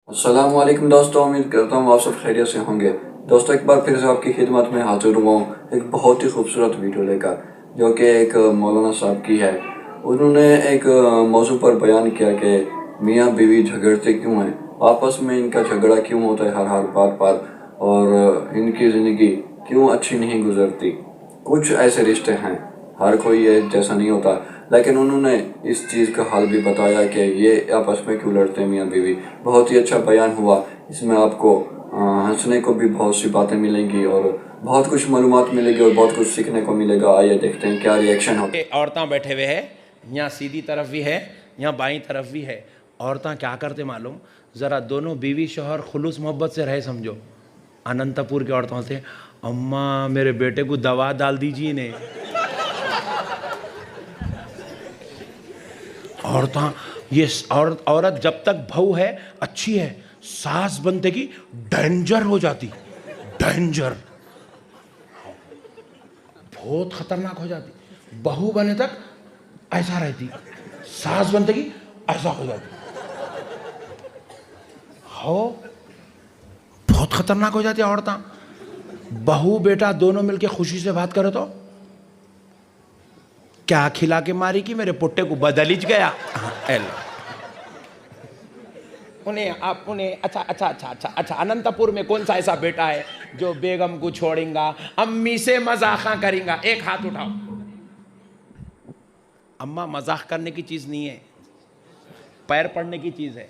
अस्सलाम वालेकुम दोस्तों, उम्मीद करता हूँ आप सब खैरियत से होंगे। दोस्तों, एक बार फिर से आपकी खिदमत में हाजिर हुआ हूँ एक बहुत ही खूबसूरत वीडियो लेकर, जो कि एक मौलाना साहब की है। उन्होंने एक मौजू पर बयान किया कि मियाँ बीवी झगड़ते क्यों हैं, आपस में इनका झगड़ा क्यों होता है हर हर बात पर, और इनकी ज़िंदगी क्यों अच्छी नहीं गुजरती। कुछ ऐसे रिश्ते हैं, हर कोई एक जैसा नहीं होता, लेकिन उन्होंने इस चीज़ का हल भी बताया कि ये आपस में क्यों लड़ते हैं मियाँ बीवी। बहुत ही अच्छा बयान हुआ। इसमें आपको हंसने को भी बहुत सी बातें मिलेंगी और बहुत कुछ मालूमात मिलेगी और बहुत कुछ सीखने को मिलेगा। आइए देखते हैं क्या रिएक्शन हो। औरतें बैठे हुए हैं, यहाँ सीधी तरफ भी है, यहाँ बाईं तरफ भी है। औरतें क्या करते मालूम, ज़रा दोनों बीवी शोहर खुलूस मोहब्बत से रहे, समझो। अनंतपुर की औरतों से, अम्मा मेरे बेटे को दवा डाल दीजिए ने। औरतें, ये औरत जब तक बहू है अच्छी है, सास बनते की डेंजर हो जाती, डेंजर, बहुत खतरनाक हो जाती। बहू बने तक ऐसा रहती, सास बनते की ऐसा हो जाती, हो बहुत खतरनाक हो जाती औरतें। बहू बेटा दोनों मिलके खुशी से बात करे तो क्या खिला के मारी कि मेरे पुट्टे को बदलिज गया। उन्हें अच्छा अनंतपुर में कौन सा ऐसा बेटा है जो बेगम को छोड़ेगा, अम्मी से मजाक करेगा? एक हाथ उठाओ। अम्मा मजाक करने की चीज नहीं है, पैर पड़ने की चीज है।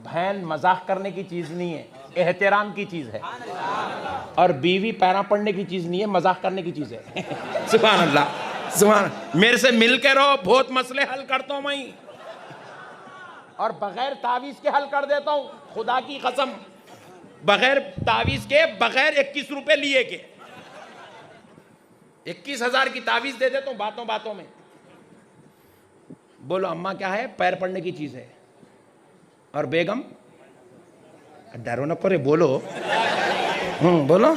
बहन मजाक करने की चीज नहीं है, एहतराम की चीज है। और बीवी पैरा पड़ने की चीज नहीं है, मजाक करने की चीज है। सुभान अल्लाह, सुभान। मेरे से मिल के रहो, बहुत मसले हल करता हूं मैं, और बगैर तावीज के हल कर देता हूं, खुदा की कसम। बगैर तावीज के, बगैर 21 रुपए लिए के 21,000 की तावीज दे देता हूं बातों बातों में। बोलो अम्मा क्या है? पैर पड़ने की चीज है। और बेगम, डरो न करे, बोलो। बोलो।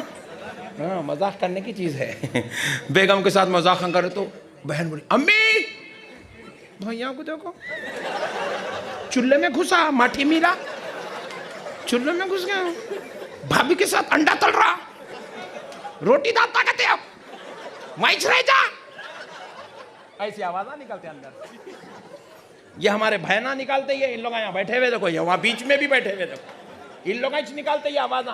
हाँ, मजाक करने की चीज है। बेगम के साथ मजाक करे तो बहन बोली, अम्मी भैया को देखो, चूल्हे में घुसा, माठी मिला, चूल्हे में घुस गया। भाभी के साथ अंडा तल रहा, रोटी दाता कहते अब वहीं रह जा। ऐसी आवाज़ निकलते अंदर। ये हमारे बहना निकालते ही, इन लोग यहाँ बैठे हुए देखो, ये वहां बीच में भी बैठे हुए देखो, इन लोग निकालते ही आवाज़।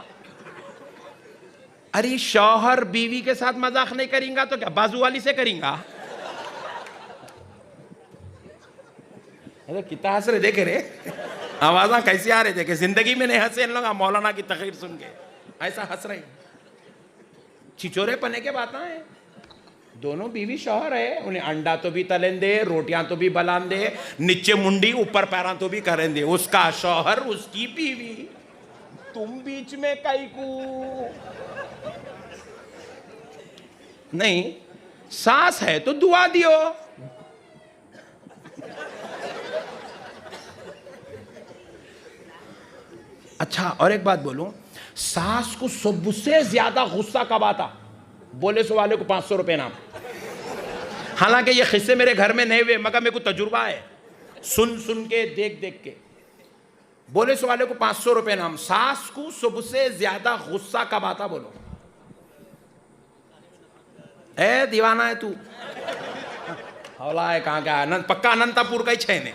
अरे शौहर बीवी के साथ मजाक नहीं करेंगा तो क्या बाजू वाली से करेंगा? अरे कितना हंस रहे, देखे रे आवाज़ा कैसी आ रहे, देखे। जिंदगी में नहीं हंसे इन लोग मौलाना की तकरीर सुन के, ऐसा हंस रहे। छिचोरे पने के बात है। दोनों बीवी शौहर है, उन्हें अंडा तो भी तलें दे, रोटियां तो भी बलान दे, नीचे मुंडी ऊपर पैरा तो भी करें दे। उसका शौहर, उसकी बीवी, तुम बीच में कई को नहीं। सास है तो दुआ दियो। अच्छा, और एक बात बोलूं, सास को सबसे ज्यादा गुस्सा कब आता? बोले सो वाले को 500 रुपए नाम। हालांकि ये किस्से मेरे घर में नहीं हुए, मगर मेरे को तजुर्बा है, सुन सुन के, देख देख के। बोले सो वाले को 500 रुपए नाम। सास को सबसे ज्यादा गुस्सा कब आता? बोलो। ए दीवाना है तू, हौला है कहाँ का? पक्का अनंतपुर का ही छैने।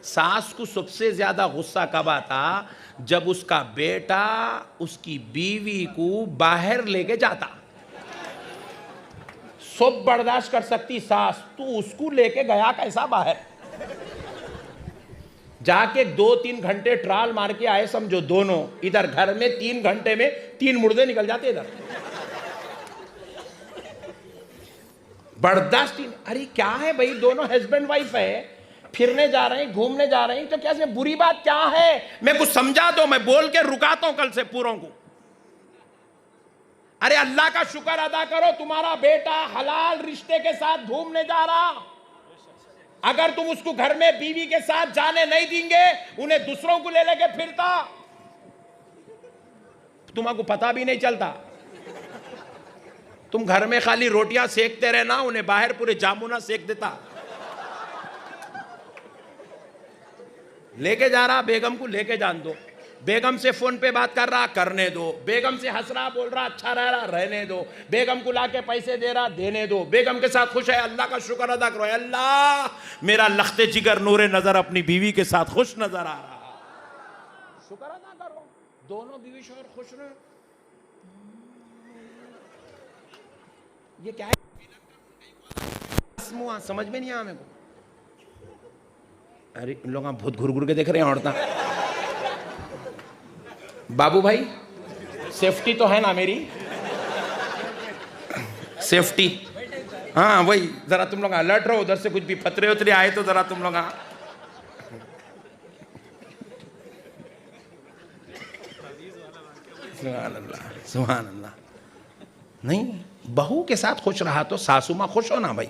सास को सबसे ज्यादा गुस्सा कब आता? जब उसका बेटा उसकी बीवी को बाहर लेके जाता। सब बर्दाश्त कर सकती सास, तू उसको लेके गया कैसा बाहर? जाके 2-3 घंटे ट्राल मार के आए, समझो दोनों इधर घर में, 3 घंटे में 3 मुर्दे निकल जाते इधर। बर्दाश्त ही। अरे क्या है भाई, दोनों हस्बैंड वाइफ है, फिरने जा रहे हैं, घूमने जा रहे हैं, तो क्या इसमें बुरी बात क्या है? मैं कुछ समझा दो, मैं बोल के रुकाता हूं कल से पूरों को। अरे अल्लाह का शुक्र अदा करो, तुम्हारा बेटा हलाल रिश्ते के साथ घूमने जा रहा। अगर तुम उसको घर में बीवी के साथ जाने नहीं देंगे, उन्हें दूसरों को ले लेके फिरता, तुम्हारा पता भी नहीं चलता। तुम घर में खाली रोटियां सेकते रहना, उन्हें बाहर पूरे जामुना सेक देता। लेके जा रहा, बेगम को लेके जान दो। बेगम से फोन पे बात कर रहा, करने दो। बेगम से हंस रहा, बोल रहा, अच्छा रह रहा, रहने दो। बेगम को लाके पैसे दे रहा, देने दो। बेगम के साथ खुश है, अल्लाह का शुक्र अदा करो, अल्लाह मेरा लख्ते जिगर नूरे नजर अपनी बीवी के साथ खुश नजर आ रहा, शुक्र अदा करो। दोनों बीवी शौहर खुश रहे। ये क्या है? समझ में नहीं आया मेरे को। अरे इन लोग भूत घुर घुर के देख रहे हैं औरता। बाबू भाई सेफ्टी तो है ना मेरी? सेफ्टी, हाँ वही, जरा तुम लोग अलर्ट रहो। उधर से कुछ भी फतरे उतरे आए तो जरा तुम लोग सुभान अल्लाह, सुभान अल्लाह। नहीं, बहू के साथ खुश रहा तो सासू माँ खुश हो ना भाई।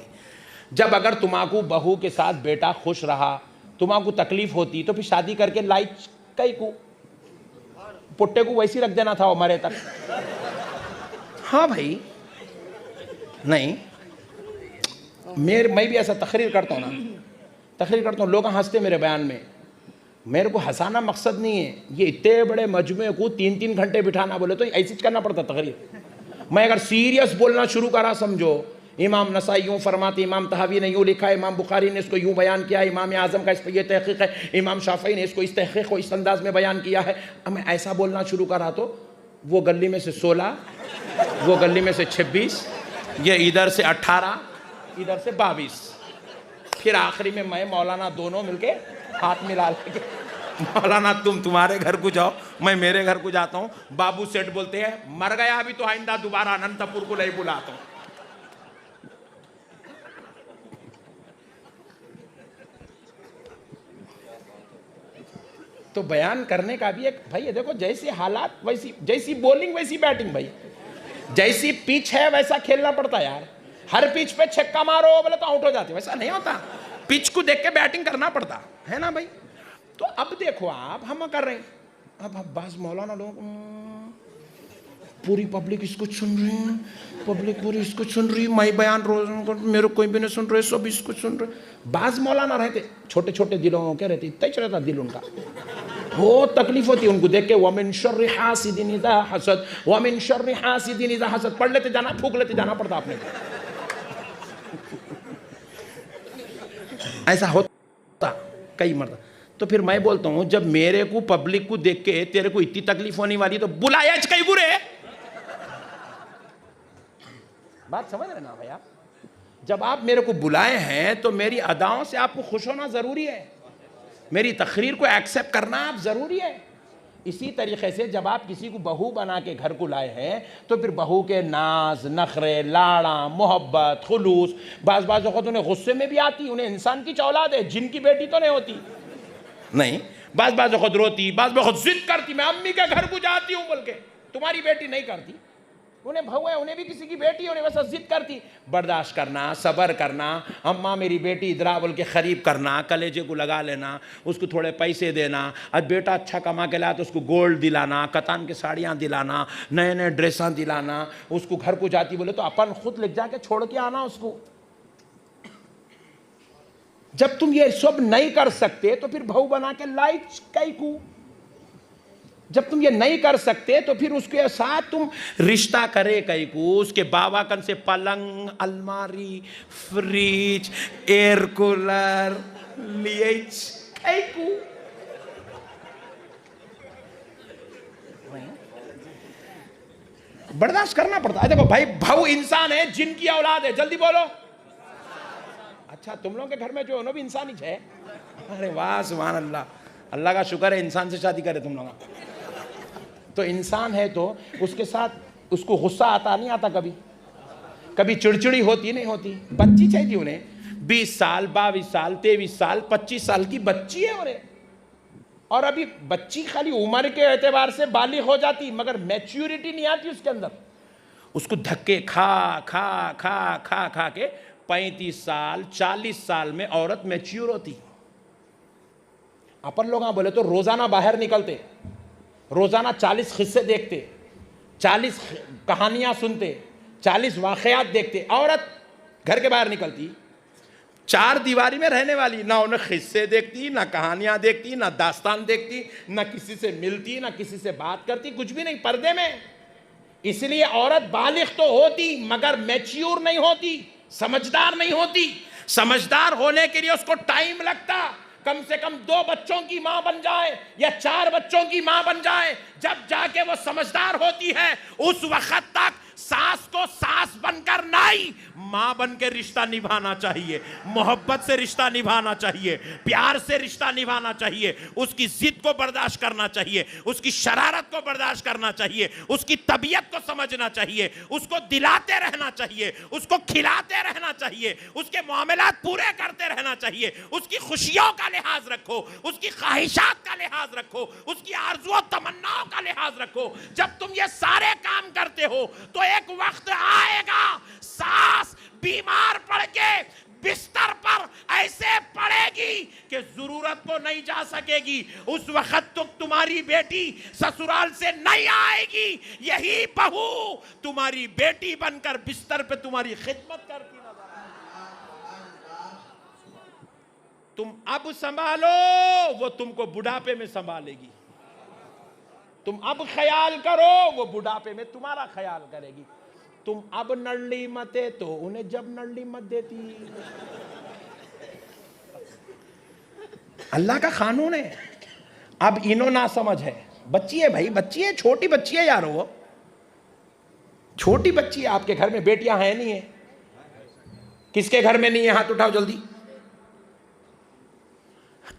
जब अगर तुम्हाकू बहू के साथ बेटा खुश रहा, तुम्हाकू तकलीफ होती तो फिर शादी करके लाइट कई को पुट्टे को वैसी रख देना था हमारे तक। हाँ भाई, नहीं मैं भी ऐसा तकरीर करता हूँ ना, तकरीर करता हूँ, लोग हंसते मेरे बयान में। मेरे को हंसाना मकसद नहीं है। ये इतने बड़े मजमे को 3-3 घंटे बिठाना बोले तो ऐसी करना पड़ता तकरीर। मैं अगर सीरियस बोलना शुरू करा, समझो इमाम नसाई यूँ फरमाते, इमाम तहावी ने यूँ लिखा है, इमाम बुखारी ने इसको यूँ बयान किया है, इमाम आज़म का इस पर यह तहक़ीक़ है, इमाम शाफ़ई ने इसको इस तहक़ीक़ को इस अंदाज़ में बयान किया है। अब मैं ऐसा बोलना शुरू करा तो वो गली में से 16, वो गली में से 26, ये इधर से 18, इधर से 22, फिर आखिरी में मैं मौलाना दोनों मिलके हाथ मिला लेके, मौलाना तुम तुम्हारे घर को जाओ, मैं मेरे घर को जाता हूँ। बाबू सेठ बोलते हैं मर गया अभी तो आइंदा दोबारा अनंतपुर को नहीं बुलाता हूँ। तो बयान करने का भी एक भाई, ये देखो जैसे हालात वैसी, जैसी बॉलिंग वैसी बैटिंग भाई, जैसी पिच है वैसा खेलना पड़ता यार। हर पिच पे छक्का मारो बोले तो आउट हो जाते, वैसा नहीं होता। पिच को देख के बैटिंग करना पड़ता है ना भाई। तो अब देखो आप, हम कर रहे हैं, अब बास मौलाना लोग पूरी पब्लिक इसको सुन रही है, पब्लिक पूरी इसको सुन रही है, मैं बयान रोज मेरे कोई भी नहीं सुन रहे, सब इसको सुन रहे। बाज मौलाना रहते छोटे छोटे दिलों के रहते, तय रहता दिल उनका, वो तकलीफ होती है उनको देख के। वमिन शर्रि हासिदिन इज़ा हसद, वमिन शर्रि हासिदिन इज़ा हसद, पढ़ लेते जाना, फूक लेते जाना पड़ता आपने। ऐसा होता कई मरतबा। तो फिर मैं बोलता हूं, जब मेरे को पब्लिक को देख के तेरे को इतनी तकलीफ होने वाली तो बुलाया कई बुरे। बात समझ रहे ना भैया? जब आप मेरे को बुलाए हैं तो मेरी अदाओं से आपको खुश होना जरूरी है, मेरी तकरीर को एक्सेप्ट करना आप जरूरी है। इसी तरीके से जब आप किसी को बहू बना के घर को लाए हैं तो फिर बहू के नाज नखरे, लाड़ा, मोहब्बत, खुलूस, बाज़ वक़्त उन्हें गुस्से में भी आती, उन्हें इंसान की औलाद है, जिन की बेटी तो नहीं होती, नहीं, बाज़ वक़्त रोती, बाज़ वक़्त जिद करती, मैं अम्मी के घर को जाती हूँ बोल के। तुम्हारी बेटी नहीं करती, उन्हें बहू है, उन्हें भी किसी की बेटी, उन्हें वैसा जिद करती। बर्दाश्त करना, सब्र करना, अम्मा मेरी बेटी इधरा बोल के ख़रीब करना, कलेजे को लगा लेना, उसको थोड़े पैसे देना। अब बेटा अच्छा कमा के लाया तो उसको गोल्ड दिलाना, कतान की साड़ियाँ दिलाना, नए नए ड्रेसां दिलाना। उसको घर को जाती बोले तो अपन खुद ले जाके छोड़ के आना उसको। जब तुम ये सब नहीं कर सकते तो फिर बहू बना के लाई कई को। जब तुम ये नहीं कर सकते तो फिर उसके साथ तुम रिश्ता करे कई को। उसके बाबा कन से पलंग, अलमारी, फ्रिज, एयर कूलर लिए कई को। बर्दाश्त करना पड़ता है। देखो भाई, बहू इंसान है, जिनकी औलाद है, जल्दी बोलो। अच्छा, तुम लोगों के घर में जो है ना भी इंसान ही है। अरे वाह, सुभान अल्लाह, अल्लाह का शुक्र है इंसान से शादी करे तुम लोग। तो इंसान है तो उसके साथ उसको गुस्सा आता नहीं आता, कभी कभी चिड़चिड़ी होती नहीं होती। बच्ची चाहिए उन्हें, 20 साल, 22 साल, 23 साल, 25 साल की बच्ची है उन्हें। और अभी बच्ची खाली उम्र के एतबार से बालिग हो जाती, मगर मैच्योरिटी नहीं आती उसके अंदर। उसको धक्के खा खा खा खा खा के 35 साल 40 साल में औरत मैच्योर होती। अपन लोग बोले तो रोजाना बाहर निकलते, रोजाना 40 किस्से देखते, 40 कहानियां सुनते, 40 वाकयात देखते। औरत घर के बाहर निकलती, चार दीवारी में रहने वाली, ना उन्हें किस्से देखती, ना कहानियां देखती, ना दास्तान देखती, ना किसी से मिलती, ना किसी से बात करती, कुछ भी नहीं, पर्दे में। इसलिए औरत बालिग तो होती मगर मैच्योर नहीं होती, समझदार नहीं होती। समझदार होने के लिए उसको टाइम लगता, कम से कम 2 बच्चों की मां बन जाए या 4 बच्चों की मां बन जाए, जब जाके वो समझदार होती है। उस वक्त तक सास को सास बनकर नहीं, मां बन के रिश्ता निभाना चाहिए, मोहब्बत से रिश्ता निभाना चाहिए, प्यार से रिश्ता निभाना चाहिए, उसकी जिद को बर्दाश्त करना चाहिए, उसकी शरारत को बर्दाश्त करना चाहिए, उसकी तबीयत को समझना चाहिए, उसको दिलाते रहना चाहिए, उसको खिलाते रहना चाहिए, उसके मामलात पूरे करते रहना चाहिए, उसकी खुशियों का लिहाज रखो, उसकी ख्वाहिशात का लिहाज रखो, उसकी आरज़ू तमन्नाओं का लिहाज रखो। जब तुम ये सारे काम करते हो तो एक वक्त आएगा सास बीमार पड़ के बिस्तर पर ऐसे पड़ेगी कि जरूरत को नहीं जा सकेगी। उस वक्त तो तुम्हारी बेटी ससुराल से नहीं आएगी, यही बहू तुम्हारी बेटी बनकर बिस्तर पे तुम्हारी खिदमत करती नजर आएगी। तुम अब संभालो, वो तुमको बुढ़ापे में संभालेगी। तुम अब ख्याल करो, वो बुढ़ापे में तुम्हारा ख्याल करेगी। तुम अब नल्ली मते तो उन्हें जब नल्ली मत देती। अल्लाह का कानून है। अब इनो ना समझ है, बच्ची है भाई, बच्ची है, छोटी बच्ची है यार, वो छोटी बच्ची है। आपके घर में बेटियां हैं नहीं है? किसके घर में नहीं है? हाथ उठाओ जल्दी।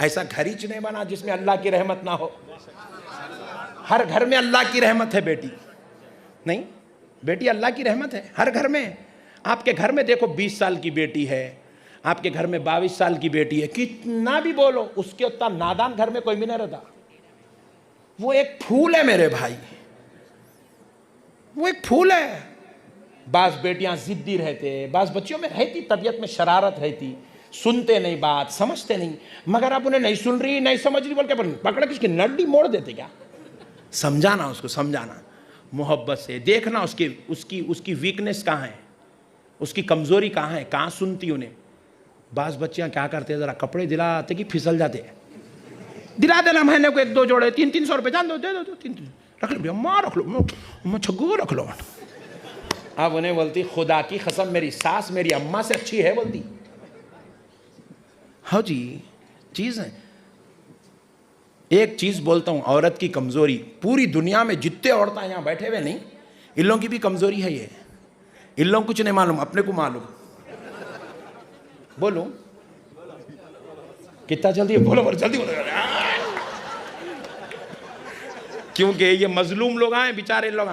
ऐसा घर ही नहीं बना जिसमें अल्लाह की रहमत ना हो। हर घर में अल्लाह की रहमत है बेटी, नहीं बेटी अल्लाह की रहमत है हर घर में। आपके घर में देखो 20 साल की बेटी है, आपके घर में 22 साल की बेटी है, कितना भी बोलो उसके उतना नादान घर में कोई भी नहीं रहता। वो एक फूल है मेरे भाई, वो एक फूल है। बास बेटियां जिद्दी रहते, बास बच्चियों में रहती तबीयत में शरारत रहती, सुनते नहीं बात, समझते नहीं। मगर अब उन्हें नहीं सुन रही, नहीं समझ रही बोल के पकड़ के उसकी नड्डी मोड़ देते क्या। समझाना, उसको समझाना मोहब्बत से, देखना उसकी उसकी उसकी वीकनेस कहाँ है, उसकी कमजोरी कहाँ है, कहाँ सुनती उन्हें। बास बच्चियां क्या करते हैं, जरा कपड़े दिलाते कि फिसल जाते हैं। दिला देना महीने को 1-2 जोड़े, 300-300 रुपये जान दो, दे दो, 3 रख लो, अम्मा रख लो, छग्गू रख लो। अब उन्हें बोलती खुदा की कसम मेरी सास मेरी अम्मा से अच्छी है बोलती। हाँ जी, चीज़ है। एक चीज़ बोलता हूँ, औरत की कमज़ोरी पूरी दुनिया में जितने औरतें यहाँ बैठे हुए नहीं, इन लोगों की भी कमज़ोरी है ये। इन लोगों को कुछ नहीं मालूम, अपने को मालूम। बोलो कितना जल्दी बोलो, और जल्दी बोलो, क्योंकि ये मजलूम लोग आए बेचारे, लोग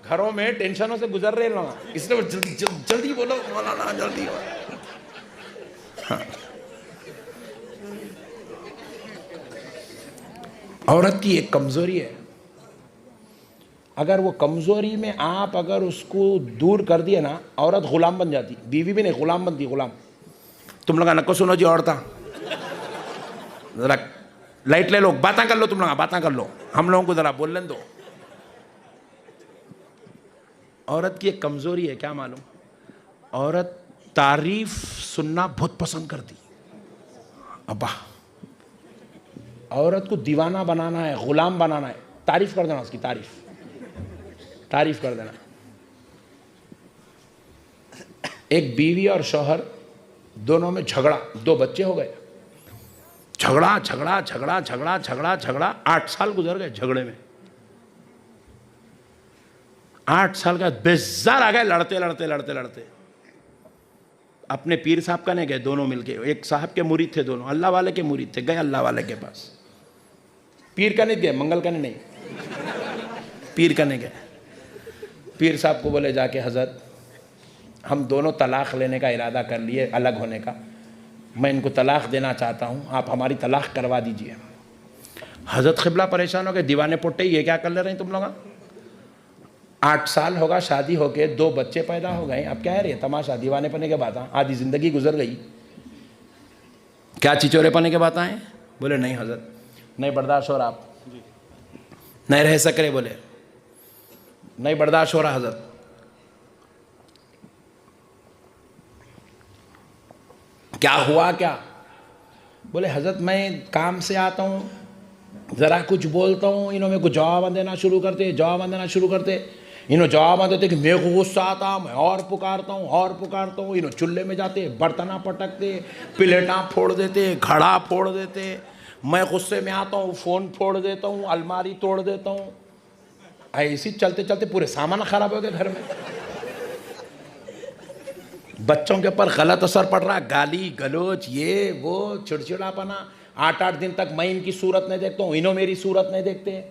घरों में टेंशनों से गुजर रहे लोग, इसलिए जल्दी जल्दी बोलो मौलाना, जल्दी। हाँ। औरत की एक कमजोरी है, अगर वो कमजोरी में आप अगर उसको दूर कर दिए ना, औरत गुलाम बन जाती। बीवी भी नहीं, गुलाम बनती, गुलाम। तुम लोग नको सुनो जी, औरता जरा लाइट ले लो, बातें कर लो, तुम लोग बातें कर लो, हम लोगों को जरा बोलने दो। औरत की एक कमजोरी है, क्या मालूम? औरत तारीफ सुनना बहुत पसंद करती। अब्बा औरत को दीवाना बनाना है, गुलाम बनाना है, तारीफ कर देना, उसकी तारीफ कर देना। एक बीवी और शौहर दोनों में झगड़ा, 2 बच्चे हो गए, झगड़ा झगड़ा झगड़ा झगड़ा झगड़ा झगड़ा 8 साल गुजर गए झगड़े में। 8 साल का बेजार आ गए, लड़ते लड़ते लड़ते लड़ते। अपने पीर साहब का नहीं गए, दोनों मिलके, एक साहब के मुरीद थे दोनों, अल्लाह वाले के मुरीद थे, गए अल्लाह वाले के पास। पीर का नहीं गए, मंगल का नहीं, पीर का नहीं गए। पीर साहब को बोले जाके, हजरत हम दोनों तलाक लेने का इरादा कर लिए, अलग होने का, मैं इनको तलाक देना चाहता हूँ, आप हमारी तलाक करवा दीजिए। हजरत क़िबला परेशान हो गए, दीवाने पुट्टे ये क्या कर ले रहे हैं तुम लोग? 8 साल होगा शादी होके, 2 बच्चे पैदा हो गए, अब क्या है रे तमाशा, दीवाने पने के बात, आधी जिंदगी गुजर गई, क्या चिचोरे पने के बात आए? बोले नहीं हजरत, नहीं बर्दाश्त हो रहा, आप नहीं रह सक रहे, बोले नहीं बर्दाश्त हो रहा हजरत। क्या हुआ क्या? बोले हजरत मैं काम से आता हूँ, ज़रा कुछ बोलता हूँ, इन्हों मेरे को जवाब देना शुरू करते, इन्हों जवाब देते कि मेरे को गुस्सा आता, मैं और पुकारता हूँ, इन्हों चूल्हे में जाते, बर्तना पटकते, प्लेटा फोड़ देते, घड़ा फोड़ देते, मैं गुस्से में आता हूँ, फ़ोन फोड़ देता हूँ, अलमारी तोड़ देता हूँ। ऐसे चलते चलते पूरे सामान खराब हो गए घर में। बच्चों के ऊपर गलत असर पड़ रहा है, गाली गलोच, ये वो चिड़चिड़ापना। 8-8 दिन तक मैं इनकी सूरत नहीं देखता हूँ, इन्हों मेरी सूरत नहीं देखते।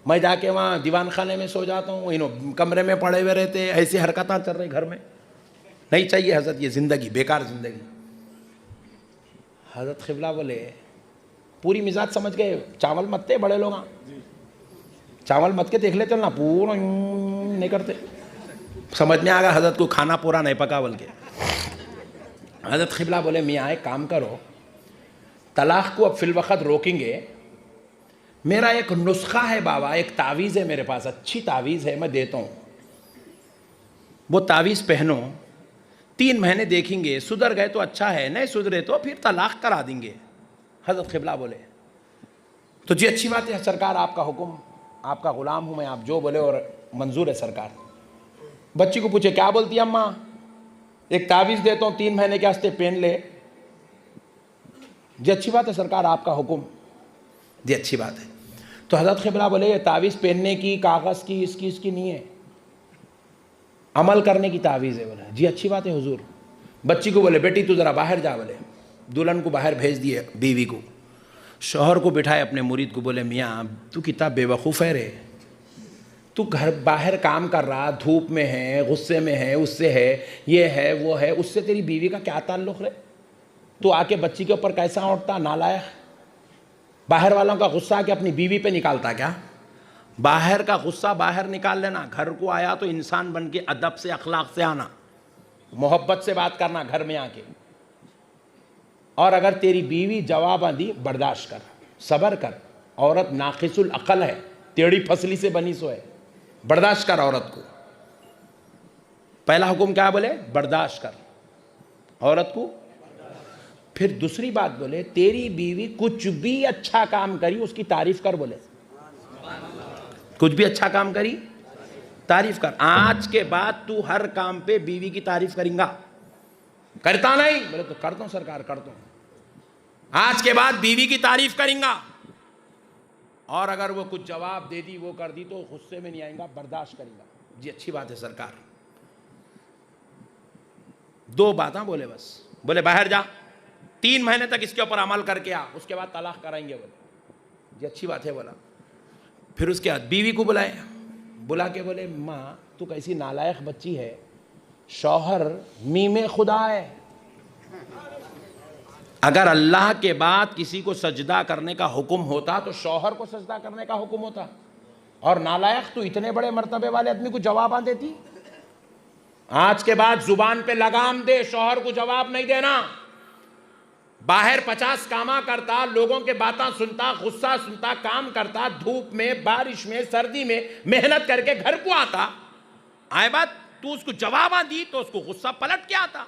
मैं जाके वहाँ दीवान खाने में सो जाता हूँ, इन्हों कमरे में पड़े हुए रहते। ऐसी हरकतें चल रही घर में। नहीं चाहिए हजरत ये ज़िंदगी, बेकार ज़िंदगी। हजरत क़िबला बोले पूरी मिजाज समझ गए, चावल मत थे बड़े लोग, चावल मत के देख लेते ना, पूरा नहीं करते। समझ में आ गया हजरत को खाना पूरा नहीं पका बोल के। हजरत क़िबला बोले मियाँ एक काम करो, तलाक़ को अब फिल वक़्त रोकेंगे। मेरा एक नुस्खा है बाबा, एक तावीज़ है मेरे पास, अच्छी तावीज़ है, मैं देता हूँ। वो तावीज़ पहनो, 3 महीने देखेंगे, सुधर गए तो अच्छा है, नहीं सुधरे तो फिर तलाक़ करा देंगे। हज़रत क़िबला बोले तो जी अच्छी बात है सरकार, आपका हुक्म, आपका ग़ुलाम हूँ मैं, आप जो बोले और मंजूर है सरकार। बच्ची को पूछे क्या बोलती है अम्मा? एक तावीज़ देता हूँ, 3 महीने के वास्ते पहन ले। जी अच्छी बात है सरकार, आपका हुक्म। जी अच्छी बात है। तो हज़रत क़िबला बोले ये तावीज़ पहनने की, कागज़ की, इसकी नहीं है, अमल करने की तावीज़ है। बोले जी अच्छी बात है हुजूर। बच्ची को बोले बेटी तू ज़रा बाहर जा। बोले दुल्हन को बाहर भेज दिए, बीवी को, शौहर को बिठाए अपने मुरीद को, बोले मियाँ तू कितना बेवकूफ़ है रे, तू घर बाहर काम कर रहा, धूप में है, गुस्से में है, उससे है, ये है वो है, उससे तेरी बीवी का क्या ताल्लुक़ रे? तू आके बच्ची के ऊपर कैसा उठता, नालायक। बाहर वालों का गुस्सा आके अपनी बीवी पे निकालता क्या? बाहर का गुस्सा बाहर निकाल लेना, घर को आया तो इंसान बन के अदब से, अखलाक से आना, मोहब्बत से बात करना घर में आके। और अगर तेरी बीवी जवाब दी, बर्दाश्त कर, सब्र कर। औरत नाकिसुल अक़ल है, टेढ़ी फसली से बनी सो है, बर्दाश्त कर औरत को। पहला हुक्म क्या बोले? बर्दाश्त कर औरत को। फिर दूसरी बात बोले तेरी बीवी कुछ भी अच्छा काम करी उसकी तारीफ कर। बोले कुछ भी अच्छा काम करी तारीफ कर। आज के बाद तू हर काम पे बीवी की तारीफ करेंगा, करता नहीं? बोले तो करता हूं सरकार, करता हूं। आज के बाद बीवी की तारीफ करेंगा, और अगर वो कुछ जवाब दे दी, वो कर दी, तो गुस्से में नहीं आएगा, बर्दाश्त करेंगा। जी अच्छी बात है सरकार। 2 बातें बोले बस। बोले बाहर जा, 3 महीने तक इसके ऊपर अमल करके आ, उसके बाद तलाक कराएंगे। बोले जी अच्छी बात है। बोला फिर उसके बाद बीवी को बुलाए, बुला के बोले माँ तू कैसी नालायक बच्ची है, शौहर मीमे खुदा है। अगर अल्लाह के बाद किसी को सजदा करने का हुक्म होता तो शौहर को सजदा करने का हुक्म होता, और नालायक तू इतने बड़े मर्तबे वाले आदमी को जवाब देती। आज के बाद जुबान पे लगाम दे, शौहर को जवाब नहीं देना। बाहर 50 कामा करता, लोगों के बातें सुनता, गुस्सा सुनता, काम करता, धूप में, बारिश में, सर्दी में मेहनत करके घर को आता, आए बात तू उसको जवाब दी तो उसको गुस्सा पलट के आता।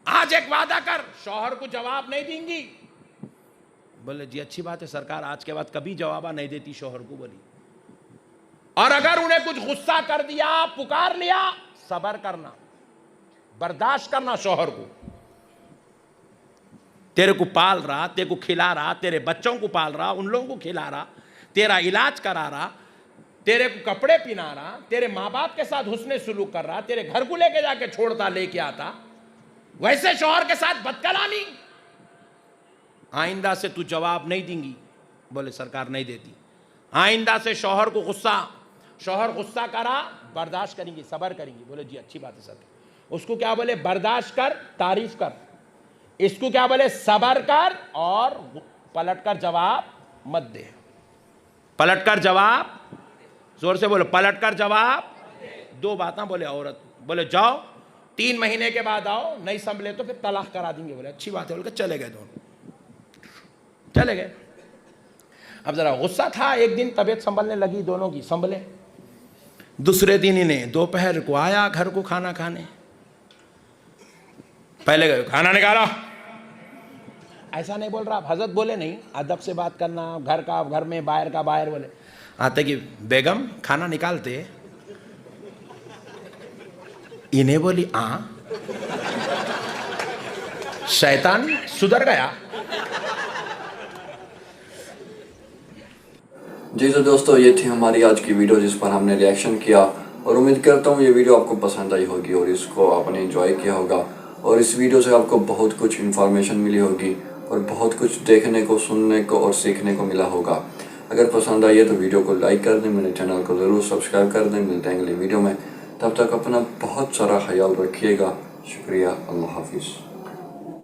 आज एक वादा कर, शौहर को जवाब नहीं देंगी। बोले जी अच्छी बात है सरकार, आज के बाद कभी जवाब नहीं देती शौहर को। बोली और अगर उन्हें कुछ गुस्सा कर दिया, पुकार लिया, सब्र करना, बर्दाश्त करना। शौहर को तेरे को पाल रहा, तेरे को खिला रहा, तेरे बच्चों को पाल रहा, उन लोगों को खिला रहा, तेरा इलाज करा रहा, तेरे को कपड़े पहना रहा, तेरे माँ बाप के साथ हुस्ने सुलूक कर रहा, तेरे घर को लेके जाके छोड़ता, लेके आता, वैसे शौहर के साथ बदकलामी, आइंदा से तू जवाब नहीं देंगी। बोले सरकार नहीं देती। आइंदा से शौहर को गुस्सा, शौहर गुस्सा करा, बर्दाश्त करेंगी, सब्र करेंगी। बोले जी अच्छी बात है सरकार। उसको क्या बोले? बर्दाश्त कर, तारीफ कर। इसको क्या बोले? सब्र कर, और पलट कर जवाब मत दे। पलट कर जवाब, जोर से बोलो, पलट कर जवाब। 2 बातें बोले औरत। बोले जाओ 3 महीने के बाद आओ, नहीं संभले तो फिर तलाक करा देंगे। बोले अच्छी बात है। बोले चले गए, दोनों चले गए। अब जरा गुस्सा था, एक दिन तबीयत संभलने लगी दोनों की, संभले। दूसरे दिन इन्हें दोपहर को आया घर को खाना खाने। पहले खाना निकालो, ऐसा नहीं बोल रहा आप, हजरत बोले नहीं, अदब से बात करना, घर का घर में, बाहर का बाहर बोले। आते कि बेगम खाना निकालते, इन्हें बोली शैतान सुधर गया। जी तो दोस्तों, ये थी हमारी आज की वीडियो जिस पर हमने रिएक्शन किया, और उम्मीद करता हूँ ये वीडियो आपको पसंद आई होगी और इसको आपने एंजॉय किया होगा, और इस वीडियो से आपको बहुत कुछ इन्फॉर्मेशन मिली होगी और बहुत कुछ देखने को, सुनने को और सीखने को मिला होगा। अगर पसंद आई है तो वीडियो को लाइक कर दें, मेरे चैनल को ज़रूर सब्सक्राइब कर दें। मिलते हैं अगली वीडियो में, तब तक अपना बहुत सारा ख्याल रखिएगा। शुक्रिया, अल्लाह हाफिज़।